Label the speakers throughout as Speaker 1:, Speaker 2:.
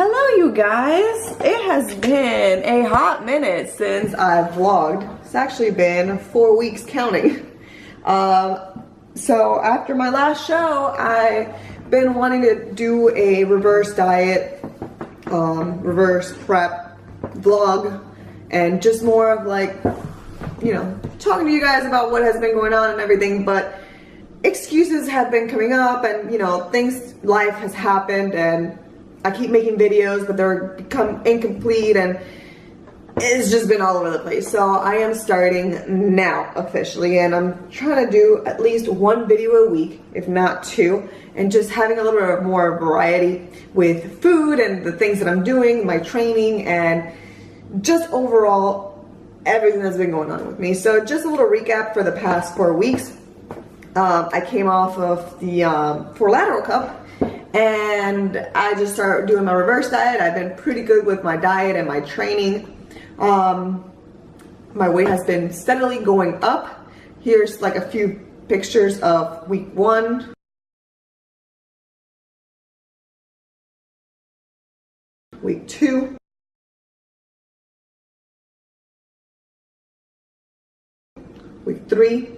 Speaker 1: Hello you guys, it has been a hot minute since I've vlogged. It's actually been 4 weeks counting. So after my last show, I've been wanting to do a reverse diet, reverse prep vlog, and just more of like, you know, talking to you guys about what has been going on and everything, but excuses have been coming up and, you know, life has happened and I keep making videos, but they're become incomplete and it's just been all over the place. So I am starting now officially, and I'm trying to do at least 1 video a week, if not 2, and just having a little bit more variety with food and the things that I'm doing, my training, and just overall everything that's been going on with me. So just a little recap for the past 4 weeks. I came off of the 4 lateral cup, and I just started doing my reverse diet. I've been pretty good with my diet and my training. My weight has been steadily going up. Here's like a few pictures of week 1, week 2, week 3,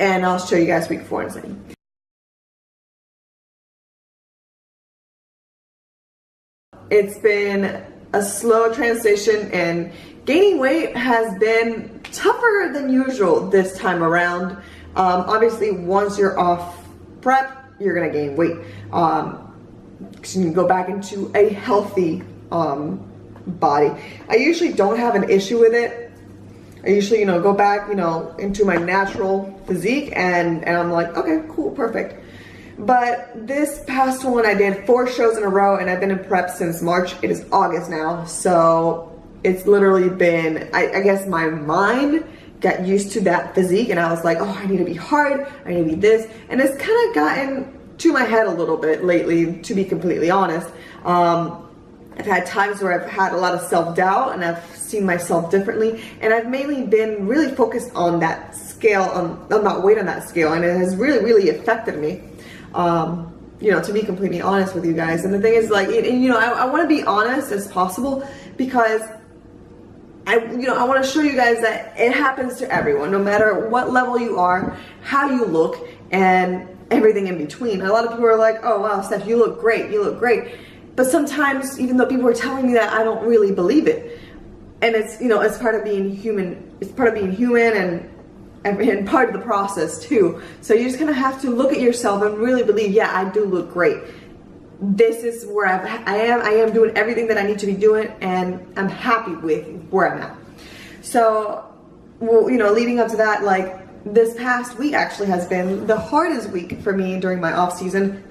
Speaker 1: and I'll show you guys week 4 in a second. It's been a slow transition, and gaining weight has been tougher than usual this time around. Obviously, once you're off prep, you're gonna gain weight. So you can go back into a healthy body. I usually don't have an issue with it. I usually, you know, go back, you know, into my natural physique, and I'm like, okay, cool, perfect. But this past one, I did 4 shows in a row, and I've been in prep since March. It is August now, so it's literally been, I guess my mind got used to that physique, and I was like, oh, I need to be hard, I need to be this, and it's kind of gotten to my head a little bit lately, to be completely honest. I've had times where I've had a lot of self-doubt, and I've seen myself differently, and I've mainly been really focused on that scale, on that weight on that scale, and it has really affected me. You know, to be completely honest with you guys. And the thing is, like, you know, I want to be honest as possible, because I want to show you guys that it happens to everyone, no matter what level you are, how you look, and everything in between. A lot of people are like, oh wow, Steph, you look great, you look great. But sometimes, even though people are telling me that, I don't really believe it. And it's, you know, it's part of being human. It's part of being human, and part of the process too. So you're just gonna have to look at yourself and really believe, yeah, I do look great. This is where I am doing everything that I need to be doing, and I'm happy with where I'm at. So, well, you know, leading up to that, like, this past week actually has been the hardest week for me during my off season.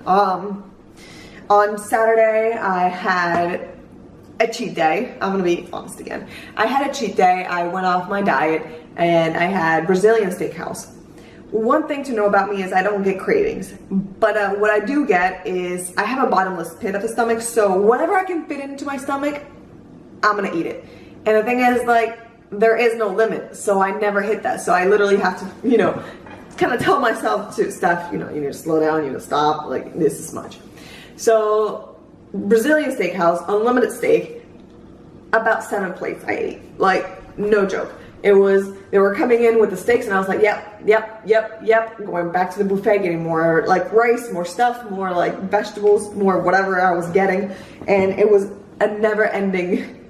Speaker 1: On Saturday, I had a cheat day. I'm gonna be honest again. I had a cheat day. I went off my diet, and I had Brazilian steakhouse. One thing to know about me is I don't get cravings, but what I do get is I have a bottomless pit of the stomach, so whatever I can fit into my stomach, I'm gonna eat it. And the thing is, like, there is no limit, so I never hit that. So I literally have to, you know, kind of tell myself to, Steph, you know, you need to slow down, you need to stop, like, this is much. So Brazilian steakhouse, unlimited steak, about 7 plates I ate, like, no joke. It was, they were coming in with the steaks, and I was like, yep, going back to the buffet, getting more like rice, more stuff, more like vegetables, more whatever I was getting. And it was a never ending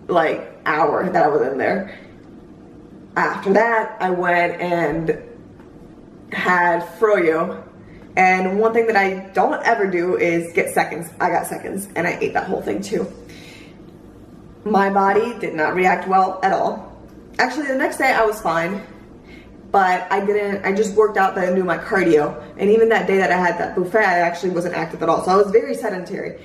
Speaker 1: like hour that I was in there. After that, I went and had froyo. And one thing that I don't ever do is get seconds. I got seconds, and I ate that whole thing too. My body did not react well at all. Actually, the next day I was fine, but I just worked out that I knew my cardio. And even that day that I had that buffet, I actually wasn't active at all. So I was very sedentary,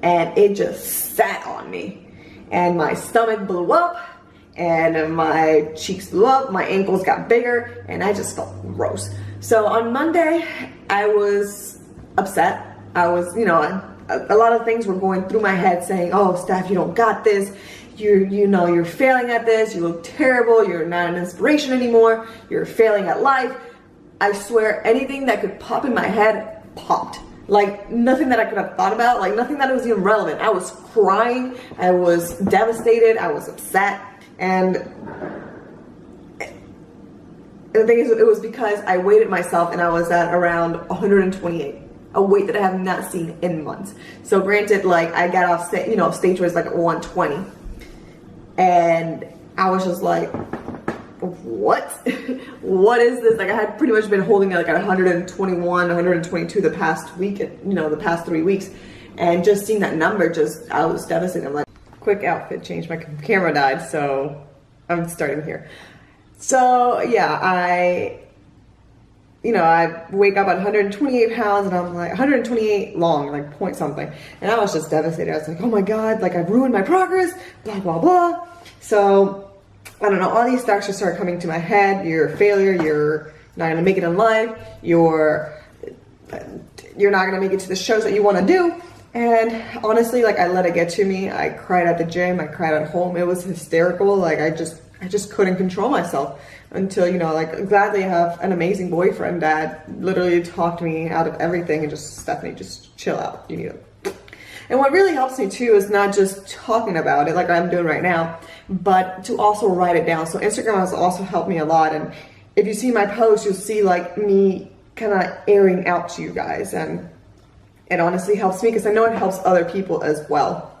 Speaker 1: and it just sat on me. And my stomach blew up, and my cheeks blew up, my ankles got bigger, and I just felt gross. So on Monday, I was upset. I was, you know, a lot of things were going through my head saying, oh, Steph, you don't got this. You're failing at this. You look terrible. You're not an inspiration anymore. You're failing at life. I swear anything that could pop in my head popped. Like nothing that I could have thought about, like nothing that was even relevant. I was crying, I was devastated, I was upset, and the thing is, it was because I weighed myself and I was at around 128, a weight that I have not seen in months. So granted, like I got off, stage was like 120, and I was just like, what? What is this? Like I had pretty much been holding it like at 121, 122 the past week, the past 3 weeks, and just seeing that number, I was devastated. I'm like, quick outfit change. My camera died, so I'm starting here. So yeah, I wake up at 128 pounds and I'm like 128 long, like point something. And I was just devastated. I was like, oh my God, like I've ruined my progress, blah, blah, blah. So I don't know, all these thoughts just started coming to my head. You're a failure, you're not gonna make it in life, you're not gonna make it to the shows that you wanna do. And honestly, like I let it get to me. I cried at the gym, I cried at home. It was hysterical. Like I just couldn't control myself until, like gladly I have an amazing boyfriend that literally talked me out of everything and just, Stephanie, just chill out. You need to. And what really helps me too is not just talking about it like I'm doing right now, but to also write it down. So Instagram has also helped me a lot. And if you see my posts, you'll see like me kind of airing out to you guys. And it honestly helps me because I know it helps other people as well.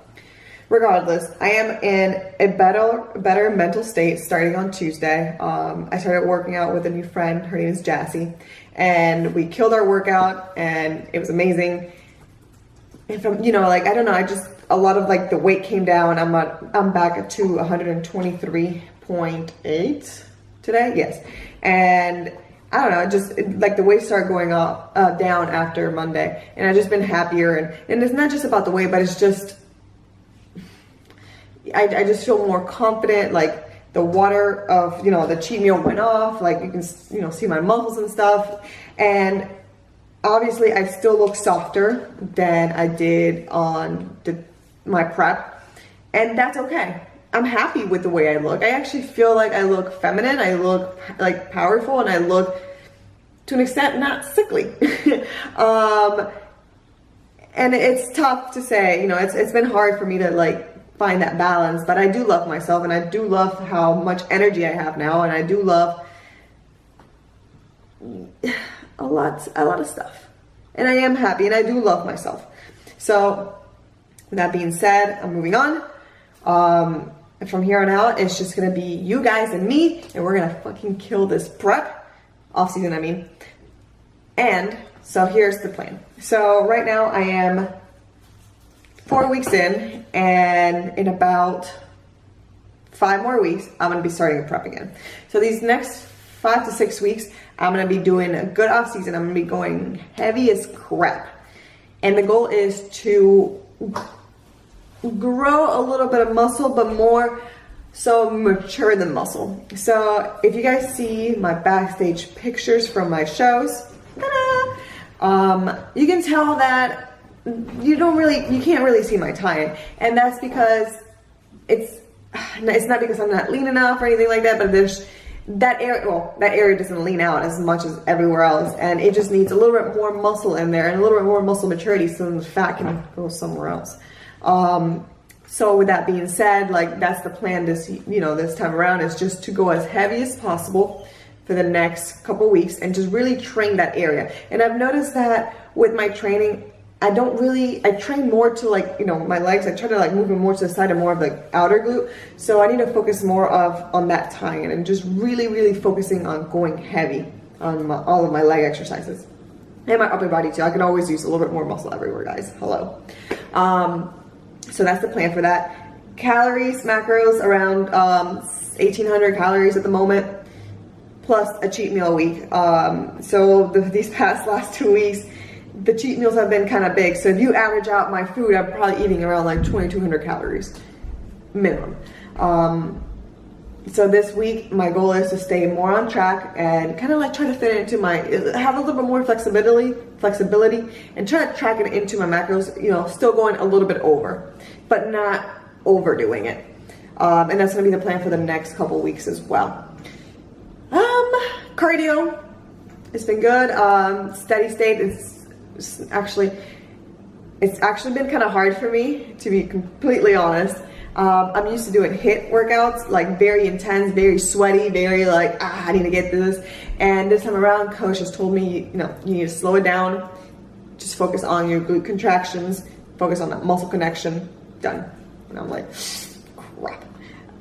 Speaker 1: Regardless, I am in a better mental state starting on Tuesday. I started working out with a new friend. Her name is Jassy. And we killed our workout and it was amazing. And from, I don't know, a lot of like the weight came down. I'm back to 123.8 today. Yes. And I don't know, like the weight started going up, down after Monday, and I've just been happier. And it's not just about the weight, but it's just, I just feel more confident. Like the water of, the cheat meal went off, like you can, see my muscles and stuff. And obviously I still look softer than I did on my prep, and that's okay. I'm happy with the way I look. I actually feel like I look feminine, I look like powerful, and I look to an extent not sickly. And it's tough to say, it's been hard for me to like find that balance, but I do love myself, and I do love how much energy I have now, and I do love a lot of stuff, and I am happy, and I do love myself. So with that being said, I'm moving on. And from here on out, it's just gonna be you guys and me, and we're gonna fucking kill this prep, off season I mean. And so here's the plan. So right now I am 4 weeks in, and in about 5 more weeks, I'm gonna be starting the prep again. So these next 5 to 6 weeks, I'm gonna be doing a good off season. I'm gonna be going heavy as crap. And the goal is to grow a little bit of muscle, but more so mature the muscle. So if you guys see my backstage pictures from my shows, you can tell that you can't really see my tie-in. And that's because it's not because I'm not lean enough or anything like that, but there's that area doesn't lean out as much as everywhere else, and it just needs a little bit more muscle in there and a little bit more muscle maturity so the fat can go somewhere else. So with that being said, like that's the plan this time around, is just to go as heavy as possible for the next couple weeks and just really train that area. And I've noticed that with my training, I train more to like, my legs. I try to like move them more to the side and more of the outer glute. So I need to focus more on that tie-in and just really, really focusing on going heavy on all of my leg exercises. And my upper body too. I can always use a little bit more muscle everywhere, guys. Hello. So that's the plan for that. Calories, macros, around 1,800 calories at the moment, plus a cheat meal a week. So these last 2 weeks, the cheat meals have been kind of big. So if you average out my food, I'm probably eating around like 2,200 calories minimum. So this week, my goal is to stay more on track and kind of like try to fit it into have a little bit more flexibility and try to track it into my macros, still going a little bit over, but not overdoing it. And that's gonna be the plan for the next couple weeks as well. Cardio, It's been good. Steady state. It's actually been kind of hard for me, to be completely honest. I'm used to doing HIIT workouts, like very intense, very sweaty, very like, I need to get through this. And this time around, coach has told me, you need to slow it down. Just focus on your glute contractions, focus on that muscle connection, done. And I'm like, crap.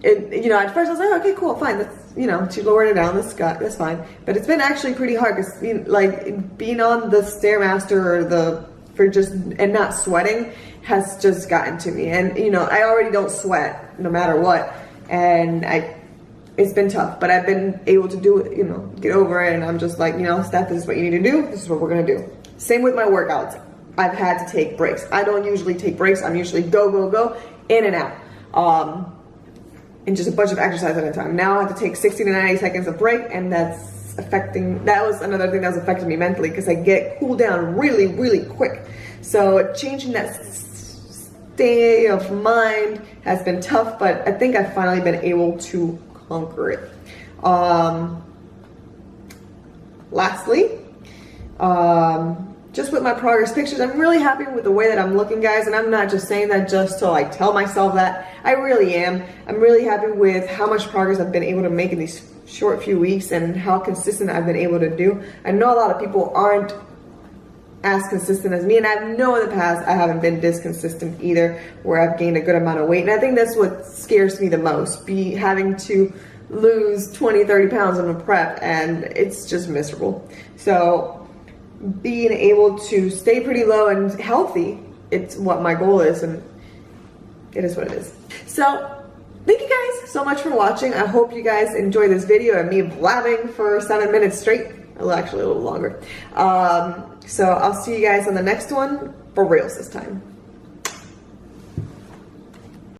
Speaker 1: At first I was like, okay, cool, fine. That's, she lowered it down, that's fine. But it's been actually pretty hard because, like, being on the Stairmaster and not sweating has just gotten to me. And, I already don't sweat no matter what. And it's been tough, but I've been able to do it, get over it. And I'm just like, Steph, this is what you need to do. This is what we're going to do. Same with my workouts. I've had to take breaks. I don't usually take breaks. I'm usually go, in and out. And just a bunch of exercise at a time. Now I have to take 60 to 90 seconds of break, and that was another thing that was affecting me mentally, because I get cooled down really, really quick. So changing that state of mind has been tough, but I think I've finally been able to conquer it. Lastly, just with my progress pictures, I'm really happy with the way that I'm looking, guys, and I'm not just saying that just to like tell myself that. I really am. I'm really happy with how much progress I've been able to make in these short few weeks and how consistent I've been able to do. I know a lot of people aren't as consistent as me, and I know in the past I haven't been this consistent either, where I've gained a good amount of weight. And I think that's what scares me the most, having to lose 20-30 pounds in a prep, and it's just miserable. So being able to stay pretty low and healthy, it's what my goal is, and it is what it is. So thank you guys so much for watching. I hope you guys enjoyed this video and me blabbing for 7 minutes straight. Well, actually a little longer. So I'll see you guys on the next one, for reals this time.